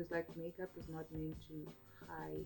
because like makeup is not meant to hide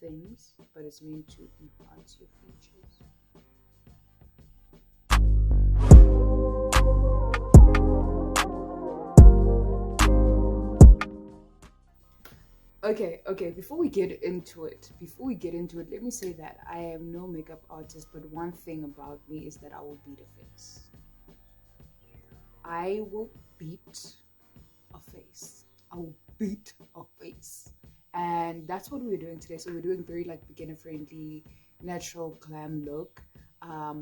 things, but it's meant to enhance your features. Okay, before we get into it, let me say that I am no makeup artist, but one thing about me is that I will beat a face. I will beat a face. I will beat a face. And that's what we're doing today. So we're doing very like beginner friendly, natural glam look.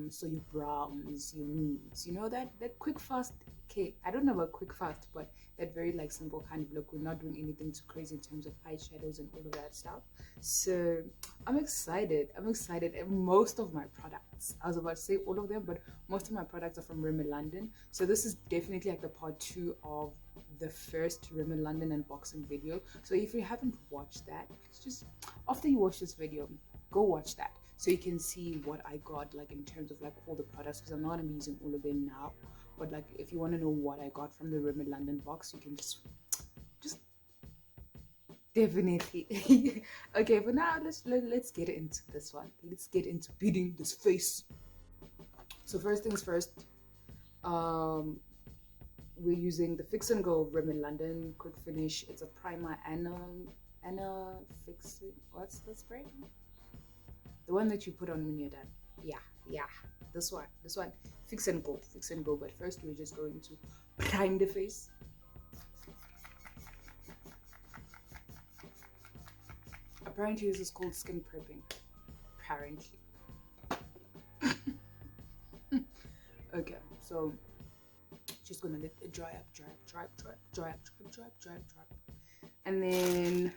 So your brows, your nudes, you know that quick fast. Okay, I don't know about quick fast, but that very like simple kind of look. We're not doing anything too crazy in terms of eyeshadows and all of that stuff. So I'm excited. I'm excited. And most of my products, I was about to say all of them, but most of my products are from Rimmel London. So this is definitely like the part 2 of the first Rimmel London unboxing video. So if you haven't watched that, just after you watch this video, go watch that so you can see what I got like in terms of like all the products, because I'm not gonna be using all of them now. But like if you want to know what I got from the Rimmel London box, you can just definitely. Okay, but now let's get into this one. Let's get into beating this face. So first things first, we're using the Fix and Go Rimmel London Quick Finish. It's a primer and a fixing. What's the spray? The one that you put on when you're done. Yeah. This one. Fix and Go. But first, we're just going to prime the face. Apparently, this is called skin prepping. Apparently. Okay, so just gonna let it dry up, and then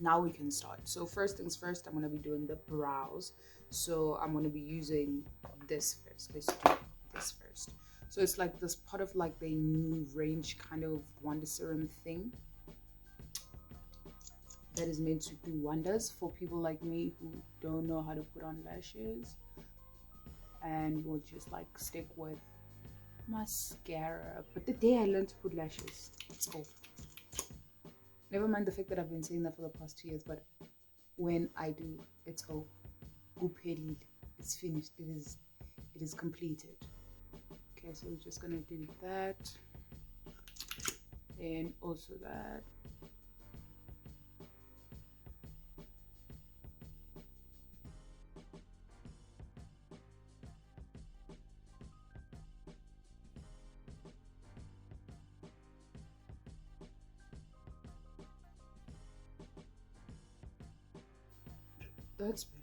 now we can start. So first things first, I'm gonna be doing the brows. So I'm gonna be using this first. Let's do this first. So it's like this part of like the new range kind of wonder serum thing that is meant to do wonders for people like me who don't know how to put on lashes and will just like stick with mascara. But the day I learned to put lashes, it's over. Never mind the fact that I've been saying that for the past 2 years, but when I do, it's over. It's finished. It is completed. Okay, so we're just gonna do that and also that. That's better.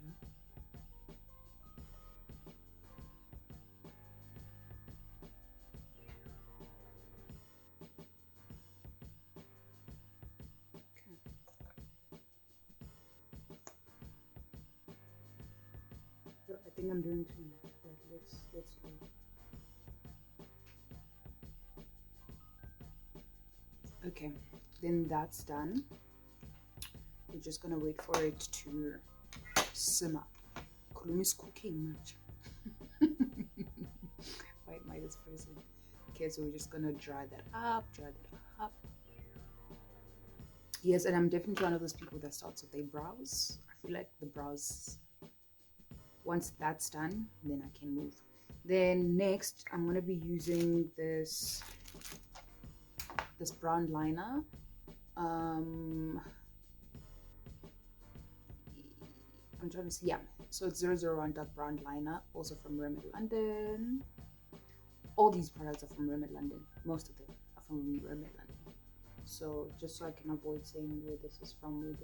I think I'm doing too much, but let's do it. Okay, then that's done. We're just gonna wait for it to simmer. Kulumi's cooking much. Why am I this person? Okay, so we're just gonna dry that up. Yes, and I'm definitely one of those people that starts with their brows. I feel like the brows, once that's done, then I can move. Then next, I'm gonna be using this brown liner. I'm trying to see, yeah. So it's 001 Dark Brown Liner, also from Rimmel London. All these products are from Rimmel London. Most of them are from Rimmel London. So just so I can avoid saying where this is from.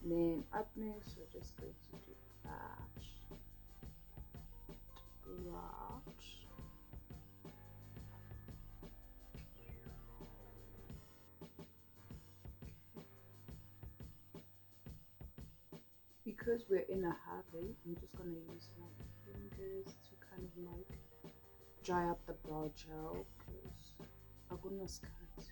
Then up next, we're just going to do that. Because we're in a hurry, I'm just gonna use my fingers to kind of like dry up the brow gel because I'm gonna cut.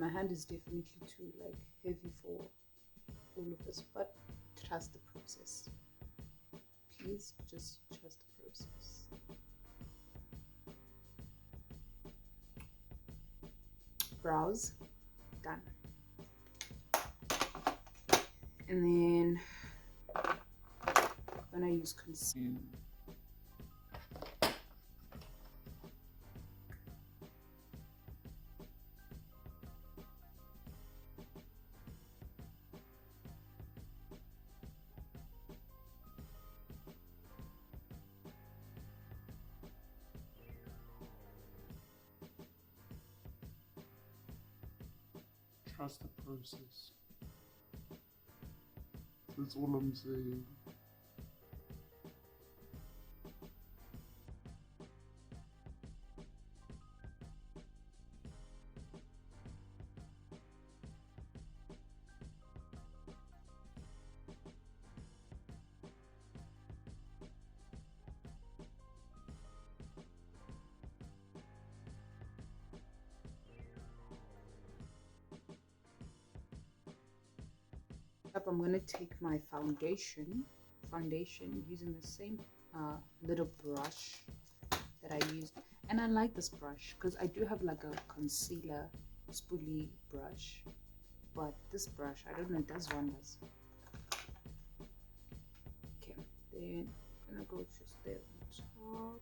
and my hand is definitely too like heavy for all of this, but trust the process. Please just trust the process. Brows done, and then when I use concealer, trust the process. That's all I'm saying. I'm gonna take my foundation using the same little brush that I used, and I like this brush because I do have like a concealer spoolie brush, but this brush, I don't know, it does wonders. Okay, then I'm gonna go just there on top.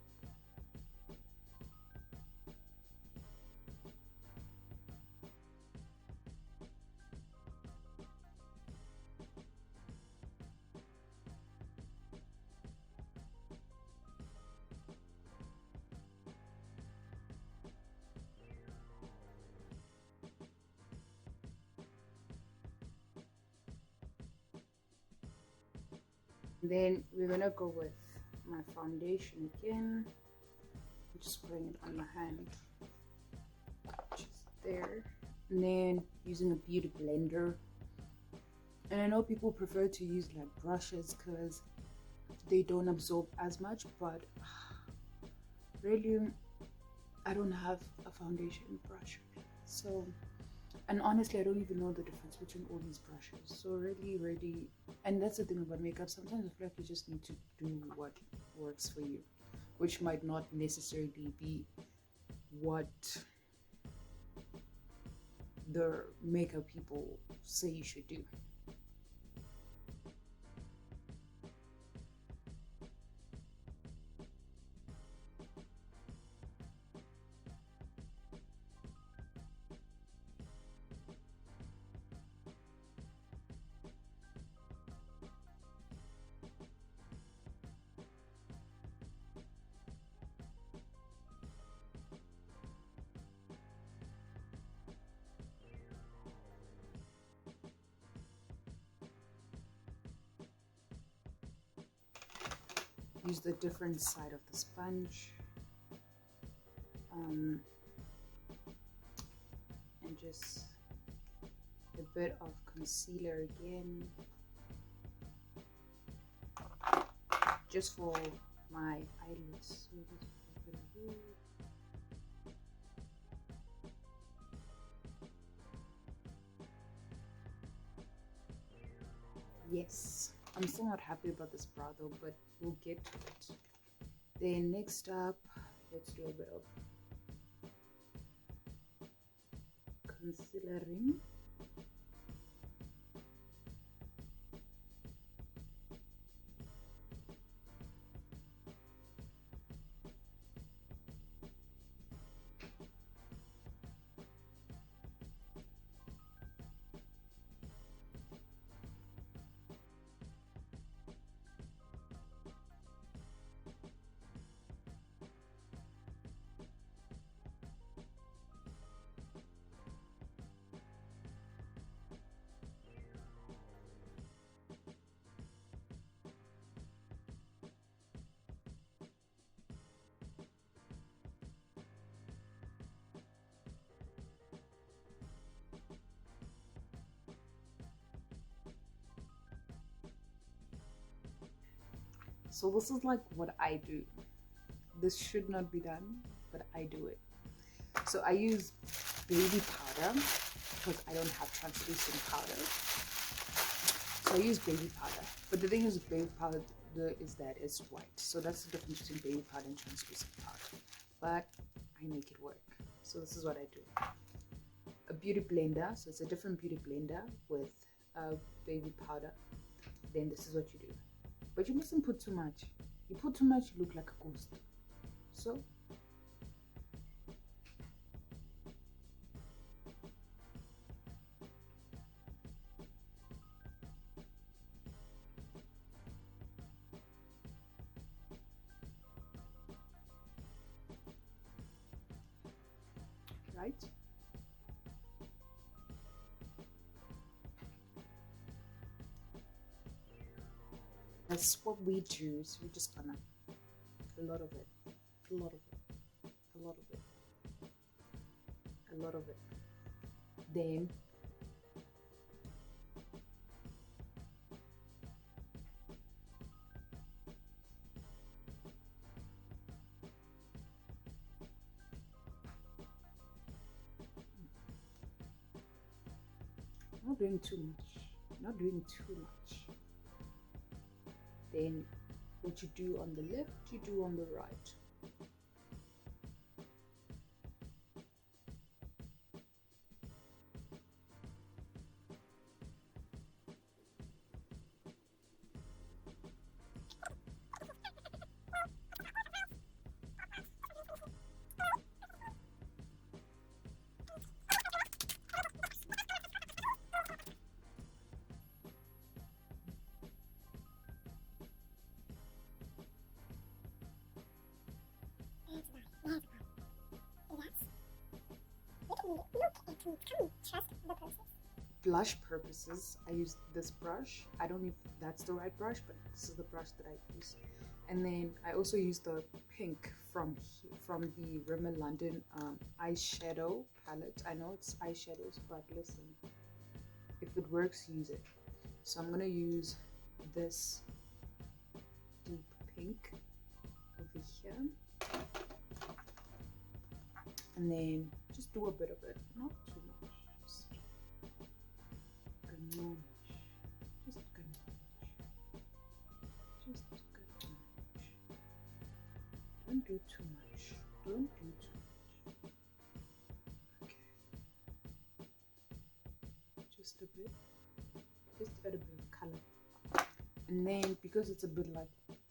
Then we're gonna go with my foundation again. I'm just putting it on my hand, just there, and then using a beauty blender. And I know people prefer to use like brushes because they don't absorb as much, but really I don't have a foundation brush, so, and honestly I don't even know the difference between all these brushes, so really, and that's the thing about makeup, sometimes I feel like you just need to do what works for you, which might not necessarily be what the makeup people say you should do. Use the different side of the sponge, and just a bit of concealer again, just for my eyelids. Yes, I'm still not happy about this brow though, but we'll get to it. Then next up, let's do a bit of concealering. So this is like what I do. This should not be done, but I do it. So I use baby powder because I don't have translucent powder. So I use baby powder. But the thing is with baby powder is that it's white. So that's the difference between baby powder and translucent powder. But I make it work. So this is what I do. A beauty blender. So it's a different beauty blender with baby powder. Then this is what you do. But you mustn't put too much. You put too much, you look like a ghost. So right? That's what we do. So we're just gonna a lot of it, a lot of it, a lot of it, a lot of it. Then not doing too much, not doing too much. Then what you do on the left, you do on the right. Blush purposes, I use this brush. I don't know if that's the right brush, but this is the brush that I use. And then I also use the pink from the Rimmel London eyeshadow palette. I know it's eyeshadows, but listen, if it works, use it. So I'm gonna use this deep pink over here, and then just do a bit of it, not too much, just ganache, just ganache, just ganache. Don't do too much, don't do too much. Okay, just a bit, just add a bit of color. And then because it's a bit like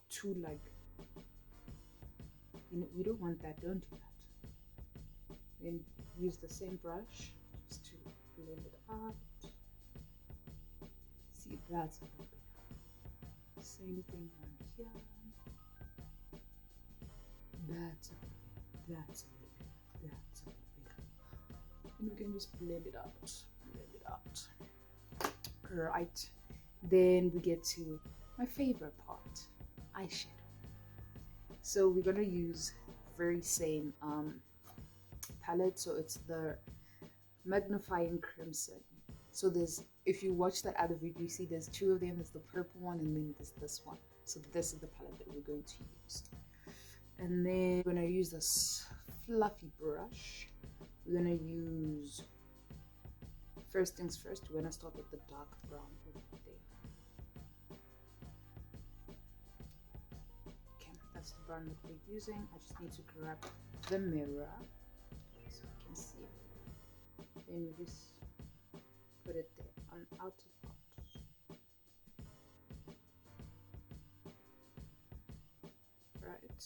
too like, you know, we don't want that, don't do that. Then use the same brush just to blend it out. See, that's a little bit. Same thing around here. That's a little bit. That's a little bit. That's a little bit. And we can just blend it out. Blend it out. Right. Then we get to my favorite part, eyeshadow. So we're gonna use very same palette. So it's the Magnifying Crimson. So there's, if you watch that other video, you see there's two of them. There's the purple one and then there's this one. So this is the palette that we're going to use. And then we're gonna use this fluffy brush. We're gonna use, first things first, we're gonna start with the dark brown over there. Okay, that's the brown that we're using. I just need to grab the mirror so you can see. Then we just put it there on outer part. Right.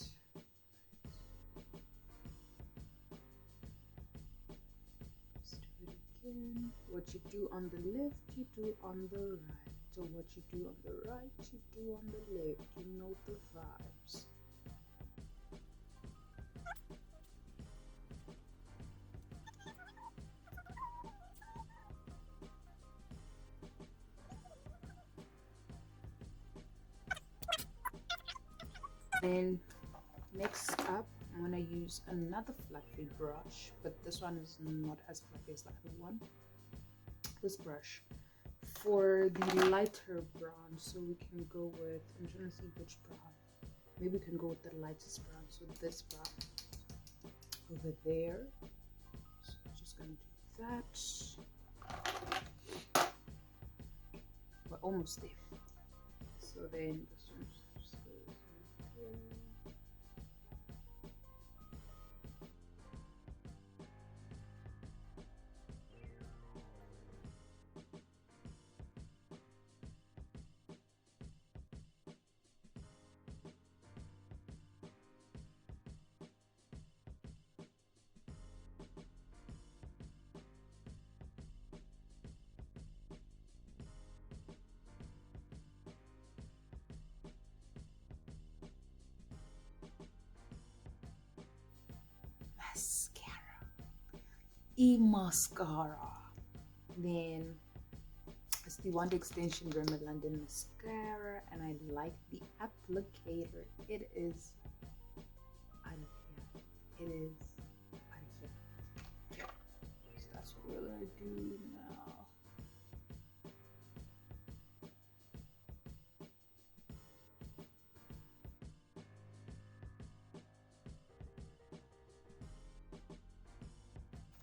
Just do it again. What you do on the left, you do on the right. So what you do on the right, you do on the left. You know the vibes. Then next up, I'm gonna use another fluffy brush, but this one is not as fluffy as the other one. This brush for the lighter brown, so we can go with, I'm trying to see which brown. Maybe we can go with the lightest brown, so this brown over there. So I'm just gonna do that. We're almost there. So then this one just goes in here. Mascara. E-mascara. Then it's the Wonder Extension Rimmel London mascara, and I like the applicator. It is out of here. It is out of here. Okay. So that's what we're gonna do now.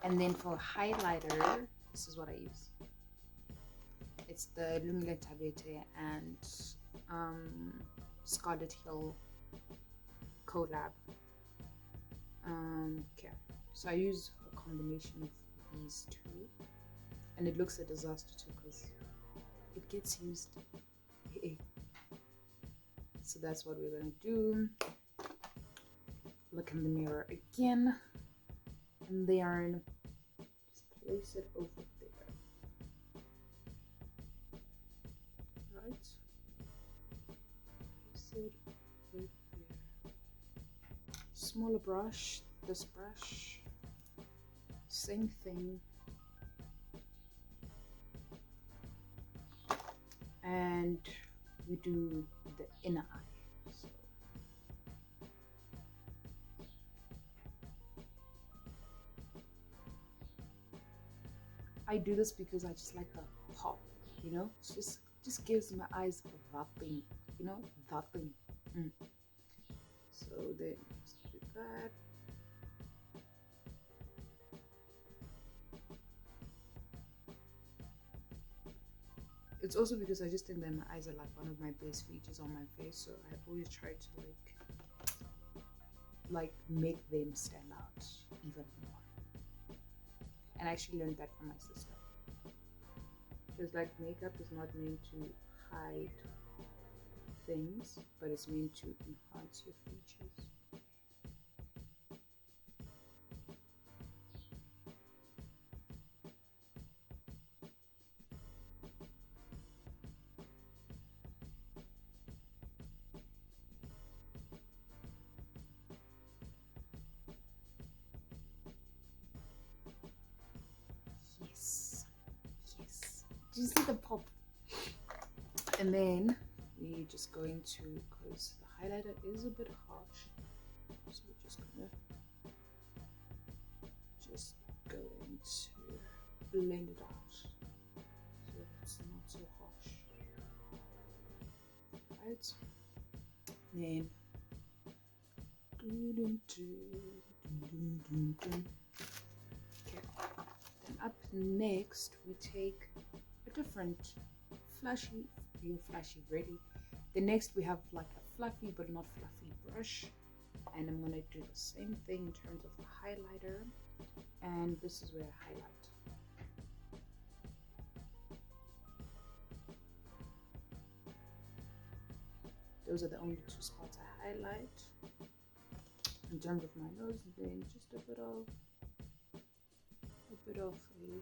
And then for highlighter, this is what I use. It's the Lumile Tabete and Scarlet Hill collab. Okay, so I use a combination of these two, and it looks a disaster too because it gets used. So that's what we're gonna do. Look in the mirror again, and then just place it over there. Right? Place it right there. Smaller brush, this brush, same thing. And we do the inner eye. So I do this because I just like the pop, you know? It's just gives my eyes that thing, you know? That thing. So then let's do that. It's also because I just think that my eyes are like one of my best features on my face, so I always try to like make them stand out even more. And I actually learned that from my sister. She was like, makeup is not meant to hide things, but it's meant to enhance your features. Yes. Do you see the pop? And then we're just going to, because the highlighter is a bit harsh, so we're just going to blend it out so it's not so harsh. Right? Then okay. Then up next we take a different flashy, ready. The next we have like a fluffy but not fluffy brush, and I'm gonna do the same thing in terms of the highlighter, and this is where I highlight. Those are the only two spots I highlight. In terms of my nose, then just a bit of a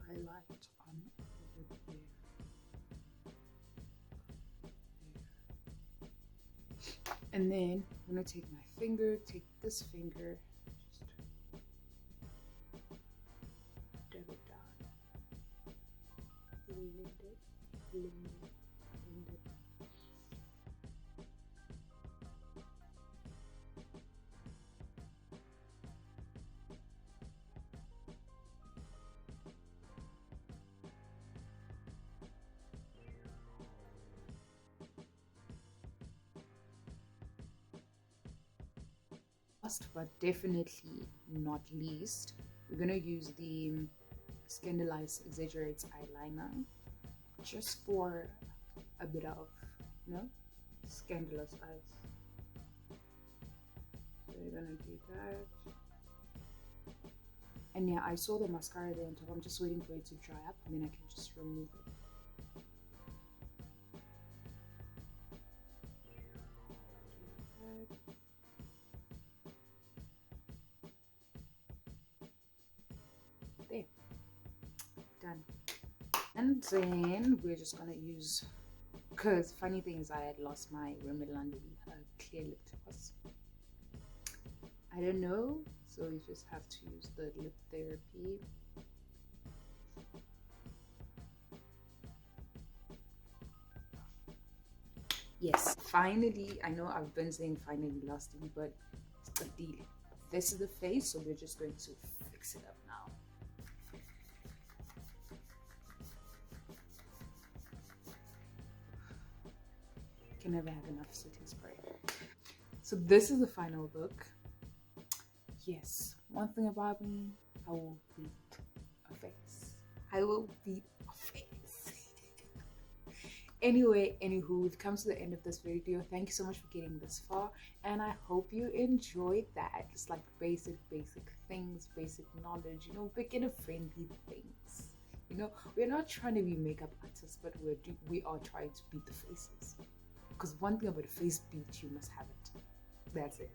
highlight on over there. And then I'm gonna take my finger, take this finger, just dab it down, blend it, blend it, blend it. Last but definitely not least, we're gonna use the Scandalize Exaggerates eyeliner just for a bit of, you know, scandalous eyes. So we're gonna do that. And yeah, I saw the mascara there on top. I'm just waiting for it to dry up and then I can just remove it. There, done. And then we're just gonna use, because funny thing is I had lost my Rimmel London clear lip gloss. I don't know, so you just have to use the lip therapy. Yes, finally, I know I've been saying finally last week, but it's the deal. This is the face, so we're just going to fix it up now. Can never have enough setting spray. So this is the final look. Yes, one thing about me, I will beat a face. I will beat a face. Anyway, anywho, we've come to the end of this video. Thank you so much for getting this far, and I hope you enjoyed that. Just like basic things, basic knowledge, you know, beginner friendly things. You know, we're not trying to be makeup artists, but we are trying to beat the faces. Because one thing about a face beat, you must have it. That's it.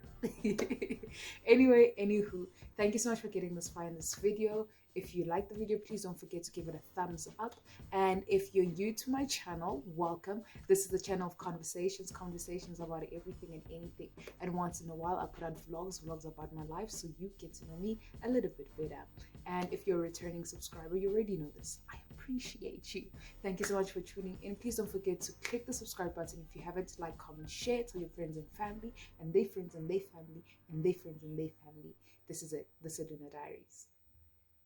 Anyway, anywho, thank you so much for getting this far in this video. If you like the video, please don't forget to give it a thumbs up. And if you're new to my channel, welcome. This is the channel of conversations about everything and anything. And once in a while, I put out vlogs about my life, so you get to know me a little bit better. And if you're a returning subscriber, you already know this. I appreciate you. Thank you so much for tuning in. Please don't forget to click the subscribe button if you haven't. Like, comment, share, tell your friends and family, and their friends and their family, and their friends and their family. This is it, the Sedona Diaries.